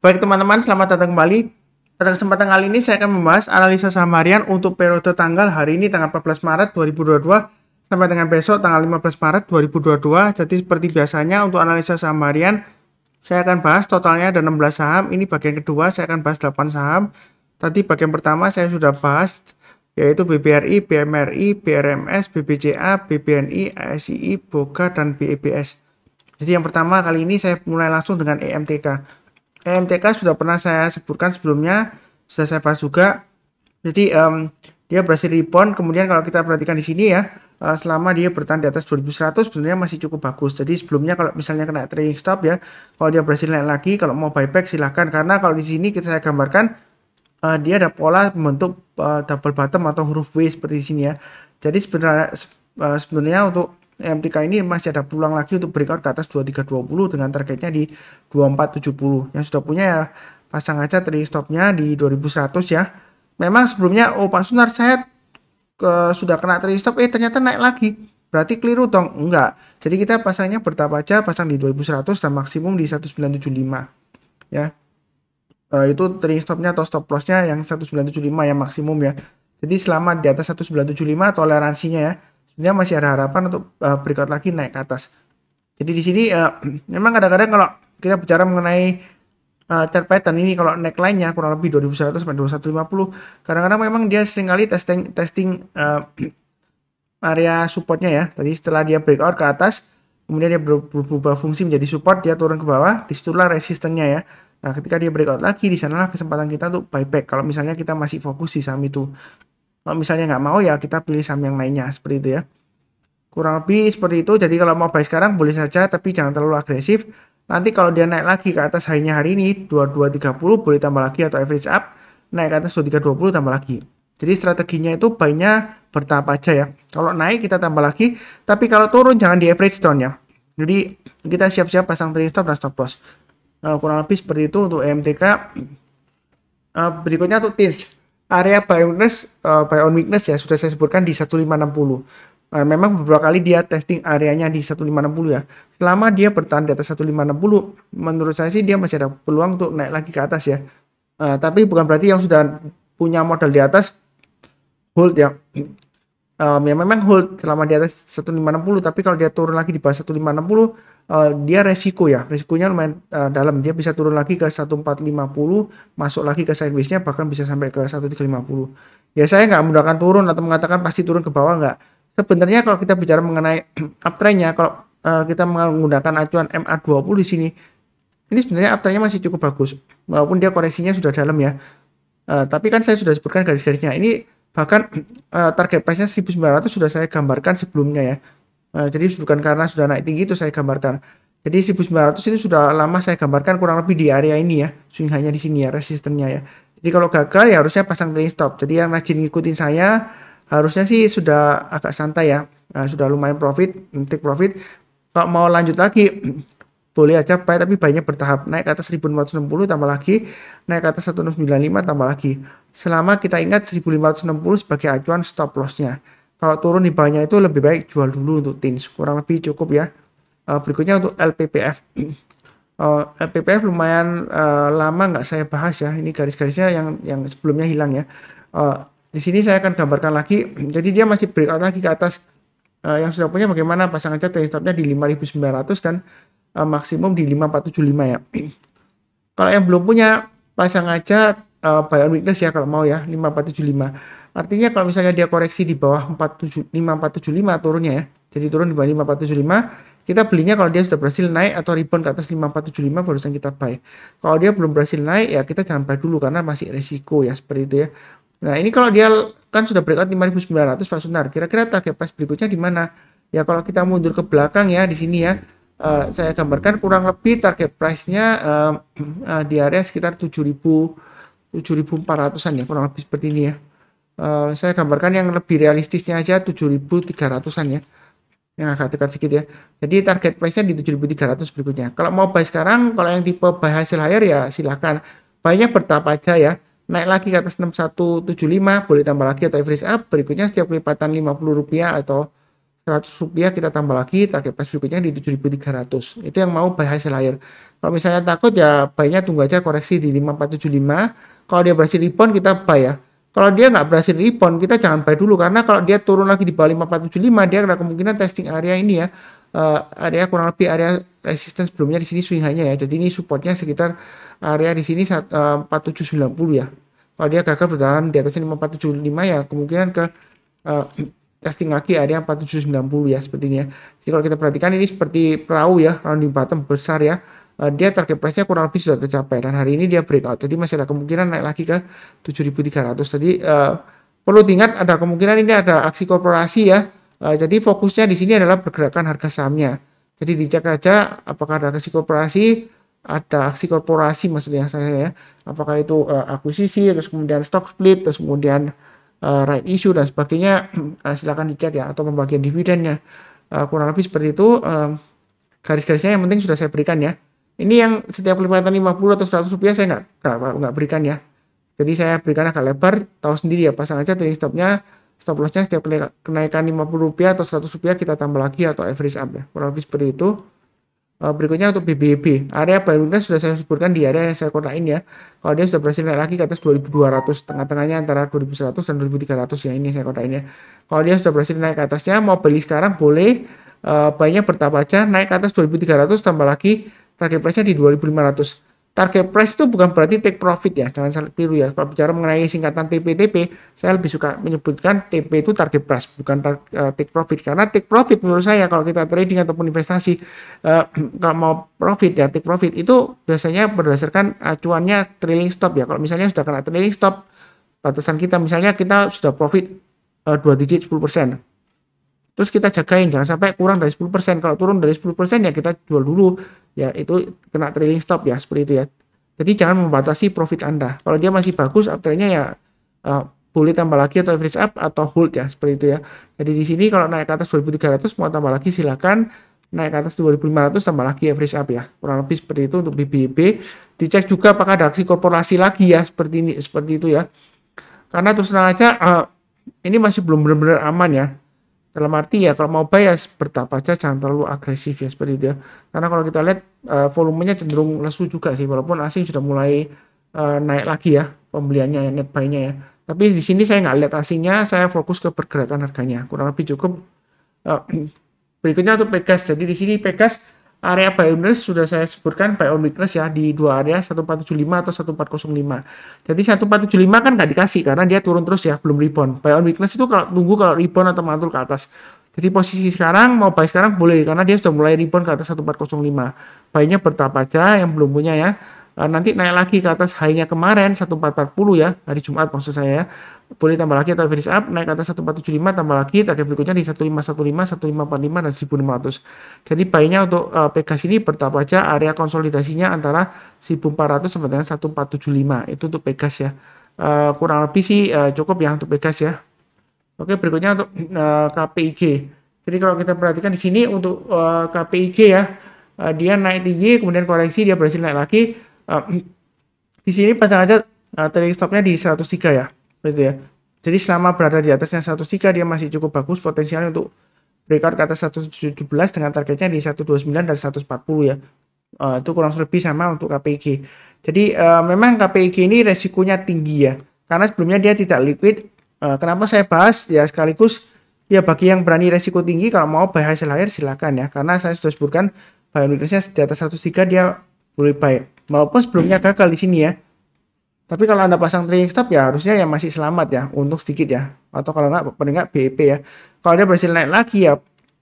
Baik teman-teman, selamat datang kembali. Pada kesempatan kali ini saya akan membahas analisa saham harian untuk periode tanggal hari ini tanggal 14 Maret 2022 sampai dengan besok tanggal 15 Maret 2022. Jadi seperti biasanya untuk analisa saham harian saya akan bahas totalnya ada 16 saham. Ini bagian kedua saya akan bahas 8 saham. Tadi bagian pertama saya sudah bahas yaitu BBRI, BMRI, BRMS, BBCA, BBNI, ASII, BOGA, dan BEBS. Jadi yang pertama kali ini saya mulai langsung dengan EMTK. EMTK sudah pernah saya sebutkan sebelumnya, sudah saya bahas juga. Jadi dia berhasil rebound. Kemudian kalau kita perhatikan di sini ya, selama dia bertahan di atas 2100 sebenarnya masih cukup bagus. Jadi sebelumnya kalau misalnya kena trading stop ya, kalau dia berhasil naik lagi, kalau mau buyback silahkan. Karena kalau di sini saya gambarkan dia ada pola membentuk double bottom atau huruf W seperti di sini ya. Jadi sebenarnya untuk MTK ini masih ada peluang lagi untuk breakout ke atas 2320 dengan targetnya di 2470. Yang sudah punya ya pasang aja trading stopnya di 2100 ya. Memang sebelumnya Pak Sunar saya sudah kena trading stop ternyata naik lagi. Berarti keliru dong? Enggak. Jadi kita pasangnya bertahap aja, pasang di 2100 dan maksimum di 1975 ya. Itu trading stopnya atau stop lossnya yang 1975 ya maksimum ya. Jadi selama di atas 1975 toleransinya ya sebenarnya masih ada harapan untuk breakout lagi naik ke atas. Jadi di sini memang kadang-kadang kalau kita bicara mengenai chart pattern ini, kalau neckline-nya kurang lebih 2100 sampai 2150, kadang-kadang memang dia seringkali testing area supportnya ya. Tadi setelah dia breakout ke atas, kemudian dia berubah fungsi menjadi support, dia turun ke bawah, disitulah resistennya ya. Nah, ketika dia breakout lagi, di sanalah kesempatan kita untuk buyback. Kalau misalnya kita masih fokus di saham itu. Kalau misalnya nggak mau ya kita pilih saham yang lainnya seperti itu ya. Kurang lebih seperti itu. Jadi kalau mau buy sekarang boleh saja, tapi jangan terlalu agresif. Nanti kalau dia naik lagi ke atas harinya hari ini 2230 boleh tambah lagi atau average up naik ke atas 2320 tambah lagi. Jadi strateginya itu buy-nya bertahap aja ya. Kalau naik kita tambah lagi, tapi kalau turun jangan di average down ya. Jadi kita siap-siap pasang trading stop dan stop loss. Kurang lebih seperti itu untuk EMTK. Berikutnya untuk TINS. Area buy on weakness ya sudah saya sebutkan di 1560. Memang beberapa kali dia testing areanya di 1560 ya. Selama dia bertahan di atas 1560, menurut saya sih dia masih ada peluang untuk naik lagi ke atas ya. Tapi bukan berarti yang sudah punya modal di atas hold ya. Ya memang hold selama di atas 1560, tapi kalau dia turun lagi di bawah 1560, dia resikonya lumayan dalam. Dia bisa turun lagi ke 1450, masuk lagi ke sideways-nya, bahkan bisa sampai ke 1350. Ya saya nggak menggunakan turun atau mengatakan pasti turun ke bawah, nggak. Sebenarnya kalau kita bicara mengenai uptrend-nya, kalau kita menggunakan acuan MA20 di sini, ini sebenarnya uptrend-nya masih cukup bagus, walaupun dia koreksinya sudah dalam ya. Tapi kan saya sudah sebutkan garis-garisnya. Ini bahkan target price-nya 1900 sudah saya gambarkan sebelumnya ya. Jadi bukan karena sudah naik tinggi itu saya gambarkan. Jadi 1900 ini sudah lama saya gambarkan kurang lebih di area ini ya. Swing hanya di sini ya, resistennya ya. Jadi kalau gagal ya harusnya pasang trading stop. Jadi yang rajin ngikutin saya harusnya sih sudah agak santai ya. Sudah lumayan take profit. Kalau mau lanjut lagi boleh aja buy, tapi buy-nya bertahap. Naik ke atas 1460 tambah lagi, naik ke atas 1695 tambah lagi. Selama kita ingat 1560 sebagai acuan stop loss-nya. Kalau turun di bawahnya itu lebih baik jual dulu untuk TINS. Kurang lebih cukup ya. Berikutnya untuk LPPF. LPPF lumayan lama nggak saya bahas ya. Ini garis-garisnya yang sebelumnya hilang ya. Di sini saya akan gambarkan lagi. Jadi dia masih breakout lagi ke atas. Yang sudah punya bagaimana pasang aja trading stop-nya di 5900 dan maksimum di 5475 ya. Kalau yang belum punya pasang aja buy on weakness ya kalau mau ya 5475. Artinya kalau misalnya dia koreksi di bawah 5475 turunnya ya. Jadi turun di bawah 5475, kita belinya kalau dia sudah berhasil naik atau rebound ke atas 5475 barusan kita buy. Kalau dia belum berhasil naik ya kita jangan buy dulu karena masih resiko ya seperti itu ya. Nah, ini kalau dia kan sudah breakout 5900 Pak Sunar. Kira-kira target price berikutnya di mana? Ya kalau kita mundur ke belakang ya di sini ya. Saya gambarkan kurang lebih target price-nya di area sekitar 7.400-an ya, kurang lebih seperti ini ya. Saya gambarkan yang lebih realistisnya aja 7.300-an ya, yang agak dekat sedikit ya. Jadi target price-nya di 7.300 berikutnya. Kalau mau buy sekarang, kalau yang tipe buy hasil higher ya silakan. Buy-nya bertahap aja ya. Naik lagi ke atas 6175, boleh tambah lagi atau average up. Berikutnya setiap kelipatan Rp50 atau Rp100 kita tambah lagi, target price berikutnya di 7.300. Itu yang mau buy high sell higher. Kalau misalnya takut ya buy-nya tunggu aja koreksi di 5475. Kalau dia berhasil rebound kita buy ya. Kalau dia nggak berhasil rebound kita jangan buy dulu, karena kalau dia turun lagi di bawah 5475 dia ada kemungkinan testing area ini ya. Area kurang lebih area resistance sebelumnya di sini swing high-nya ya. Jadi ini supportnya sekitar area di sini 4790 ya. Kalau dia gagal bertahan di atasnya 5475 ya kemungkinan ke testing lagi area 4790 ya seperti ini ya. Jadi kalau kita perhatikan ini seperti perahu ya, rounding bottom besar ya. Dia target price-nya kurang lebih sudah tercapai dan hari ini dia breakout. Jadi masih ada kemungkinan naik lagi ke 7.300. Jadi perlu diingat ada kemungkinan ini ada aksi korporasi ya. Jadi fokusnya di sini adalah pergerakan harga sahamnya. Jadi dicek aja apakah ada aksi korporasi maksudnya saya ya. Apakah itu akuisisi, terus kemudian stock split, terus kemudian right issue dan sebagainya. Silakan dicek ya, atau pembagian dividennya. Kurang lebih seperti itu. Garis-garisnya yang penting sudah saya berikan ya. Ini yang setiap kelipatan 50 atau 100 rupiah saya nggak berikan ya. Jadi saya berikan agak lebar, tahu sendiri ya, pasang aja trading stopnya, stop lossnya setiap kenaikan 50 rupiah atau 100 rupiah kita tambah lagi atau average up ya. Kurang lebih seperti itu. Berikutnya untuk BBB, area buy weakness sudah saya sebutkan di area yang saya kotakin ya. Kalau dia sudah berhasil naik lagi ke atas 2200, tengah-tengahnya antara 2100 dan 2300 ya, ini saya kotakin ya. Kalau dia sudah berhasil naik ke atasnya, mau beli sekarang boleh, buy-nya bertahap aja, naik ke atas 2300 tambah lagi target price-nya di 2500. Target price itu bukan berarti take profit ya, jangan salah keliru ya. Kalau bicara mengenai singkatan TP, saya lebih suka menyebutkan TP itu target price, bukan take profit. Karena take profit menurut saya kalau kita trading ataupun investasi, kalau mau profit ya, take profit itu biasanya berdasarkan acuannya trailing stop ya. Kalau misalnya sudah kena trailing stop, batasan kita misalnya kita sudah profit 2 digit 10%. Terus kita jagain jangan sampai kurang dari 10%. Kalau turun dari 10% ya kita jual dulu. Ya itu kena trailing stop ya, seperti itu ya. Jadi jangan membatasi profit Anda. Kalau dia masih bagus uptrendnya ya boleh tambah lagi atau average up atau hold ya, seperti itu ya. Jadi di sini kalau naik ke atas 2300 mau tambah lagi silakan, naik ke atas 2500 tambah lagi average up ya. Kurang lebih seperti itu untuk BBB. Dicek juga apakah ada aksi korporasi lagi ya, seperti itu ya. Karena terus terang aja ini masih belum benar-benar aman ya. Dalam arti ya kalau mau buy ya bertahap aja, jangan terlalu agresif ya, seperti itu ya. Karena kalau kita lihat volumenya cenderung lesu juga sih, walaupun asing sudah mulai naik lagi ya pembeliannya ya, net buy-nya ya. Tapi di sini saya nggak lihat asingnya, saya fokus ke pergerakan harganya. Kurang lebih cukup. Berikutnya untuk Pegas. Jadi di sini Pegas area buy on weakness sudah saya sebutkan buy on weakness ya di dua area 1475 atau 1405. Jadi 1475 kan nggak dikasih karena dia turun terus ya, belum rebound. Buy on weakness itu kalau tunggu kalau rebound atau mantul ke atas. Jadi posisi sekarang mau buy sekarang boleh karena dia sudah mulai rebound ke atas 1405. Buy-nya bertahap aja yang belum punya ya. Nanti naik lagi ke atas high-nya kemarin 1440 ya, hari Jumat maksud saya ya. Boleh tambah lagi atau average up, naik ke atas 1475 tambah lagi, target berikutnya di 1515, 1545 dan 1600. Jadi buy-nya untuk Pegas ini bertahap aja, area konsolidasinya antara 1400 sampai dengan 1475. Itu untuk Pegas ya. Kurang lebih sih cukup ya untuk Pegas ya. Oke, berikutnya untuk KPIG. Jadi kalau kita perhatikan di sini untuk KPIG ya, dia naik tinggi, kemudian koreksi, dia berhasil naik lagi. Di sini pasang aja trading stopnya di 103 ya, gitu ya. Jadi selama berada di atasnya 103 dia masih cukup bagus potensialnya untuk breakout ke atas 117 dengan targetnya di 129 dan 140 ya. Itu kurang lebih sama untuk KPIG. Jadi memang KPIG ini resikonya tinggi ya, karena sebelumnya dia tidak liquid. Kenapa saya bahas ya sekaligus ya bagi yang berani resiko tinggi kalau mau buy high sell higher silakan ya, karena saya sudah sebutkan buy on weakness-nya di atas 103 dia boleh buy. Walaupun sebelumnya gagal di sini ya. Tapi kalau Anda pasang trading stop ya harusnya ya masih selamat ya untuk sedikit ya. Atau kalau enggak paling enggak BEP ya. Kalau dia berhasil naik lagi ya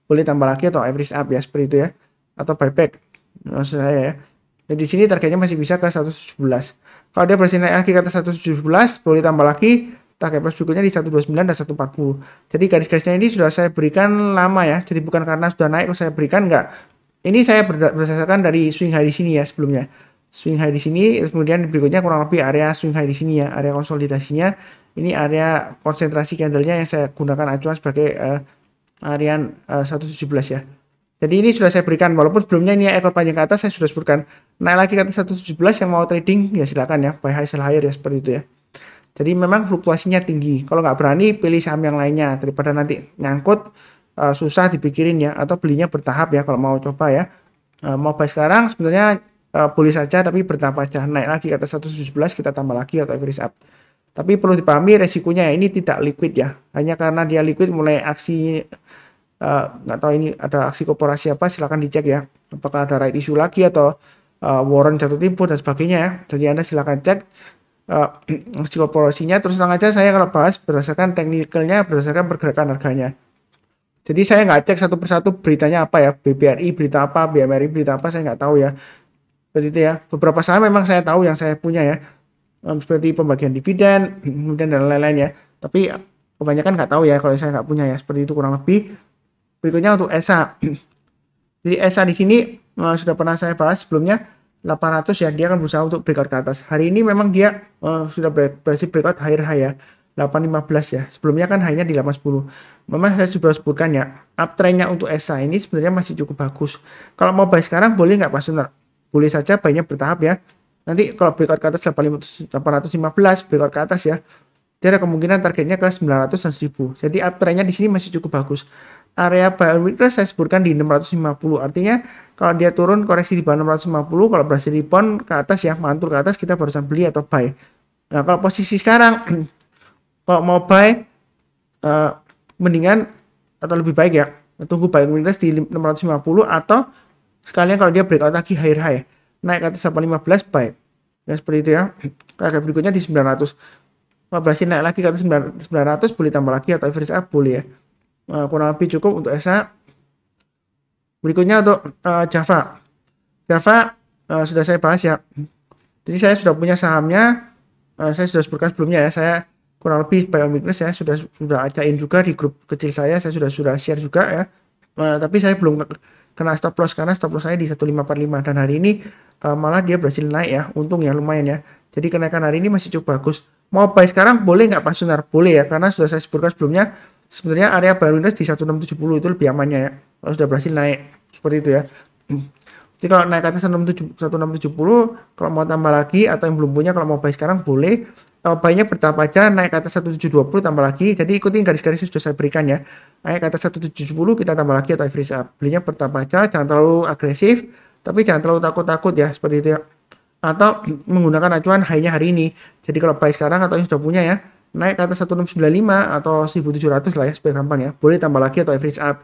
boleh tambah lagi atau average up ya seperti itu ya. Atau buyback maksud saya ya. Jadi di sini targetnya masih bisa ke 117. Kalau dia berhasil naik lagi ke atas 117 boleh tambah lagi, target price berikutnya di 129 dan 140. Jadi garis-garisnya ini sudah saya berikan lama ya. Jadi bukan karena sudah naik saya berikan, enggak. Ini saya berdasarkan dari swing high di sini ya sebelumnya. Swing high di sini, kemudian berikutnya kurang lebih area swing high di sini ya, area konsolidasinya. Ini area konsentrasi candlenya yang saya gunakan acuan sebagai area 117 ya. Jadi ini sudah saya berikan, walaupun sebelumnya ini ekor panjang ke atas saya sudah sebutkan. Naik lagi ke atas 117 yang mau trading ya silakan ya, buy high sell higher ya seperti itu ya. Jadi memang fluktuasinya tinggi. Kalau nggak berani pilih saham yang lainnya daripada nanti nyangkut susah dipikirin ya, atau belinya bertahap ya kalau mau coba ya. Mau buy sekarang sebenarnya boleh saja, tapi bertahap aja. Naik lagi ke atas 117 kita tambah lagi atau average up. Tapi perlu dipahami resikonya ya, ini tidak liquid ya. Hanya karena dia liquid mulai aksi nggak tahu ini ada aksi korporasi apa, silakan dicek ya. Apakah ada right issue lagi atau warrant jatuh tempo dan sebagainya ya. Jadi Anda silakan cek aksi korporasinya. Terus terang aja saya kalau bahas berdasarkan teknikalnya, berdasarkan pergerakan harganya. Jadi saya nggak cek satu persatu beritanya apa ya, BBRI berita apa, BMRI berita apa, saya nggak tahu ya. Seperti itu ya. Beberapa saham memang saya tahu yang saya punya ya, seperti pembagian dividen, kemudian dan lain-lain ya. Tapi kebanyakan nggak tahu ya kalau saya nggak punya ya. Seperti itu kurang lebih. Berikutnya untuk ESA. Jadi ESA di sini sudah pernah saya bahas sebelumnya, 800 ya, dia akan berusaha untuk breakout ke atas. Hari ini memang dia sudah berhasil breakout higher high ya. 815 ya. Sebelumnya kan hanya di 810. Memang saya sudah sebutkan ya, uptrendnya untuk ESA ini sebenarnya masih cukup bagus. Kalau mau buy sekarang boleh nggak Pak Sunar? Boleh saja, buy-nya bertahap ya. Nanti kalau breakout ke atas 815 breakout ke atas ya, dia ada kemungkinan targetnya ke 900 dan 1000. Jadi uptrendnya di sini masih cukup bagus. Area buy weakness saya sebutkan di 650. Artinya kalau dia turun koreksi di bawah 650, kalau berhasil rebound ke atas ya, mantul ke atas, kita barusan beli atau buy. Nah, kalau posisi sekarang kalau mau buy mendingan atau lebih baik ya tunggu buy weakness di 650, atau sekalian kalau dia breakout lagi higher high naik ke atas 815 buy ya, seperti itu ya. Harga berikutnya di 900. Kalau berhasil naik lagi ke atas 900 boleh tambah lagi atau average up boleh ya. Kurang lebih cukup untuk ESA. Berikutnya untuk Java sudah saya bahas ya. Jadi saya sudah punya sahamnya, saya sudah sebutkan sebelumnya ya, saya kurang lebih buy on weakness ya, sudah ajain juga di grup kecil saya sudah share juga ya. Tapi saya belum kena stop loss karena stop loss saya di 1545, dan hari ini malah dia berhasil naik ya, untung ya, lumayan ya. Jadi kenaikan hari ini masih cukup bagus. Mau buy sekarang boleh nggak Pak Sunar? Boleh ya, karena sudah saya sebutkan sebelumnya, sebenarnya area buy weakness di 1670 itu lebih amannya ya, kalau sudah berhasil naik seperti itu ya. Jadi kalau naik ke atas 1670, kalau mau tambah lagi atau yang belum punya, kalau mau buy sekarang boleh. Buy-nya bertahap aja, naik ke atas 1720 tambah lagi. Jadi ikutin garis-garis yang sudah saya berikan ya. Naik ke atas 1770 kita tambah lagi atau average up. Belinya bertahap aja, jangan terlalu agresif, tapi jangan terlalu takut-takut ya, seperti itu ya. Atau menggunakan acuan high-nya hari ini. Jadi kalau buy sekarang atau yang sudah punya ya, naik ke atas 1695 atau 1700 lah ya, supaya gampang ya. Boleh tambah lagi atau average up.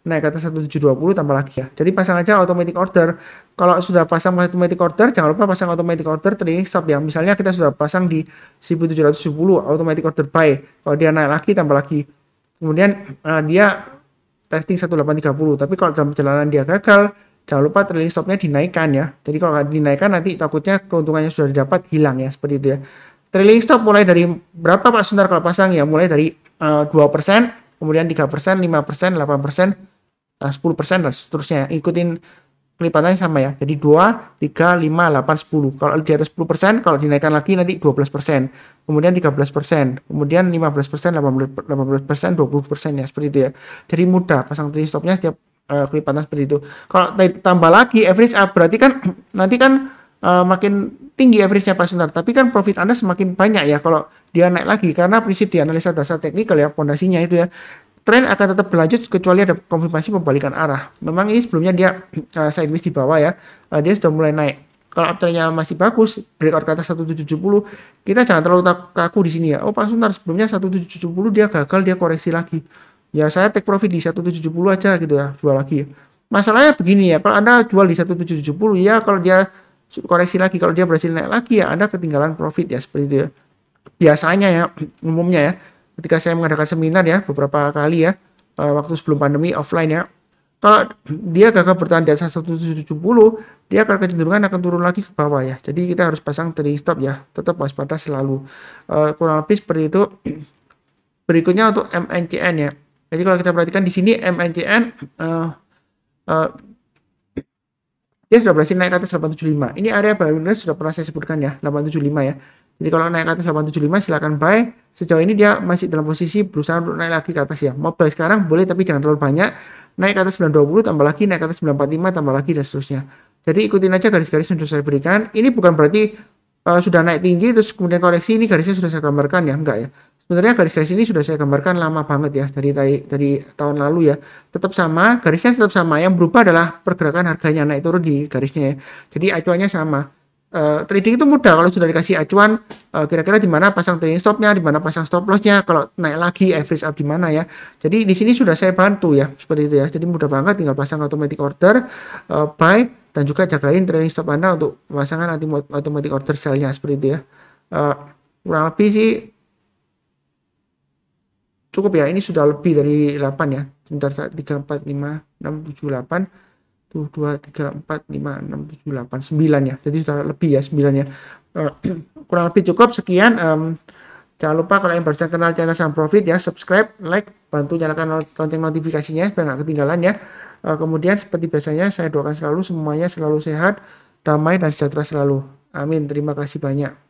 Naik ke atas 1720 tambah lagi ya. Jadi pasang aja automatic order. Kalau sudah pasang automatic order, jangan lupa pasang automatic order trailing stop ya. Misalnya kita sudah pasang di 1710 automatic order buy. Kalau dia naik lagi tambah lagi. Kemudian dia testing 1830. Tapi kalau dalam perjalanan dia gagal, jangan lupa trailing stopnya dinaikkan ya. Jadi kalau dinaikkan nanti takutnya keuntungannya sudah didapat hilang ya, seperti itu ya. Trailing stop mulai dari berapa Pak Sunar kalau pasang ya? Mulai dari 2%, kemudian 3%, 5%, 8%, 10% dan seterusnya. Ikutin kelipatannya sama ya. Jadi 2, 3, 5, 8, 10. Kalau di atas 10%, kalau dinaikkan lagi nanti 12%. Kemudian 13%. Kemudian 15%, 18%, 20% ya. Seperti itu ya. Jadi mudah pasang trailing stopnya setiap kelipatan seperti itu. Kalau tambah lagi average up, berarti kan nanti kan makin tinggi average-nya Pak Sunar. Tapi kan profit Anda semakin banyak ya kalau dia naik lagi. Karena prinsip di analisa dasar teknikal ya, pondasinya itu ya. Tren akan tetap berlanjut kecuali ada konfirmasi pembalikan arah. Memang ini sebelumnya dia sideways di bawah ya, dia sudah mulai naik. Kalau uptrendnya masih bagus, breakout ke atas 1770, kita jangan terlalu kaku di sini ya. Oh Pak Sunar, sebelumnya 1770 dia gagal, dia koreksi lagi. Ya saya take profit di 1770 aja gitu ya, jual lagi. Masalahnya begini ya, kalau Anda jual di 1770 ya, kalau dia koreksi lagi, kalau dia berhasil naik lagi ya, Anda ketinggalan profit ya, seperti itu ya. Biasanya ya, umumnya ya. Ketika saya mengadakan seminar ya beberapa kali ya, waktu sebelum pandemi offline ya, kalau dia gagal bertahan di atas 1770, dia akan kecenderungan akan turun lagi ke bawah ya. Jadi kita harus pasang trailing stop ya, tetap waspada selalu. Kurang lebih seperti itu. Berikutnya untuk MNCN ya. Jadi kalau kita perhatikan di sini MNCN dia sudah berhasil naik ke atas 875. Ini area barunya sudah pernah saya sebutkan ya, 875 ya. Jadi kalau naik ke atas 875 silakan buy. Sejauh ini dia masih dalam posisi berusaha untuk naik lagi ke atas ya. Mau buy sekarang boleh tapi jangan terlalu banyak. Naik ke atas 920 tambah lagi, naik ke atas 945 tambah lagi dan seterusnya. Jadi ikutin aja garis-garis yang sudah saya berikan. Ini bukan berarti sudah naik tinggi terus kemudian koreksi, ini garisnya sudah saya gambarkan ya, enggak ya. Sebenarnya garis-garis ini sudah saya gambarkan lama banget ya, dari tahun lalu ya. Tetap sama, garisnya tetap sama. Yang berubah adalah pergerakan harganya naik turun di garisnya ya. Jadi acuannya sama. Trading itu mudah kalau sudah dikasih acuan kira-kira di mana pasang trading stopnya, di mana pasang stop lossnya, kalau naik lagi average up di mana ya. Jadi di sini sudah saya bantu ya, seperti itu ya. Jadi mudah banget, tinggal pasang automatic order, buy, dan juga jagain trading stop Anda untuk pemasangan automatic order sell-nya seperti itu ya. Kurang lebih sih cukup ya, ini sudah lebih dari 8 ya. Sebentar, 3, 4, 5, 6, 7, 8, 2, 3, 4, 5, 6, 7, 8, 9 ya. Jadi sudah lebih ya, 9 ya. Kurang lebih cukup, sekian. Jangan lupa kalau yang baru kenal channel Saham Profit ya, subscribe, like, bantu nyalakan lonceng notifikasinya supaya nggak ketinggalan ya. Kemudian seperti biasanya saya doakan selalu semuanya selalu sehat, damai, dan sejahtera selalu. Amin. Terima kasih banyak.